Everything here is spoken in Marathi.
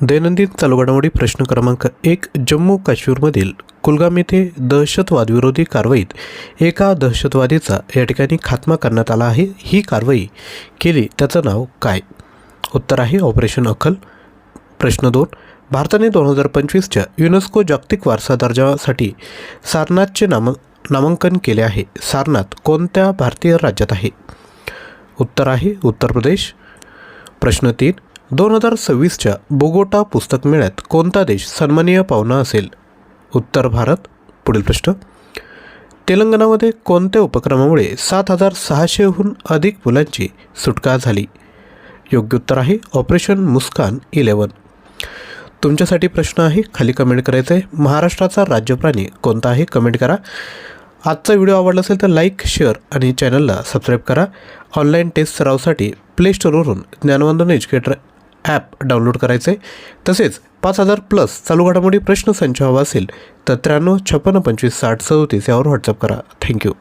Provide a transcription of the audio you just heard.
दैनंदिन चालू घडामोडी प्रश्न क्रमांक 1. जम्मू काश्मीरमधील कुलगाम येथे दहशतवादविरोधी कारवाईत एका दहशतवादीचा या ठिकाणी खात्मा करण्यात आला आहे. ही कारवाई केली त्याचं नाव काय? उत्तर आहे ऑपरेशन अखल. प्रश्न 2. भारताने 2025च्या युनेस्को जागतिक वारसा दर्जासाठी सारनाथचे नामांकन केले आहे. सारनाथ कोणत्या भारतीय राज्यात आहे? उत्तर आहे उत्तर प्रदेश. प्रश्न 3. 2026च्या बोगोटा पुस्तक मेळ्यात कोणता देश सन्माननीय पाहुणा असेल? उत्तर भारत. पुढील प्रश्न. तेलंगणामध्ये कोणत्या उपक्रमामुळे 7,600हून अधिक मुलांची सुटका झाली? योग्य उत्तर आहे ऑपरेशन मुस्कान 11. तुमच्यासाठी प्रश्न आहे, खाली कमेंट करायचं आहे. महाराष्ट्राचा राज्यप्राणी कोणता आहे? कमेंट करा. आजचा व्हिडिओ आवडला असेल तर लाईक, शेअर आणि चॅनलला सबस्क्राईब करा. ऑनलाईन टेस्ट सरावसाठी प्ले स्टोअरवरून ज्ञानवंदन एज्युकेटर ॲप डाउनलोड करायचे. तसेच 5,000+ चालू घडामोडी प्रश्न संच हवा असेल तर 93 56 25 60 37 यावर व्हॉट्सअप करा. थँक्यू.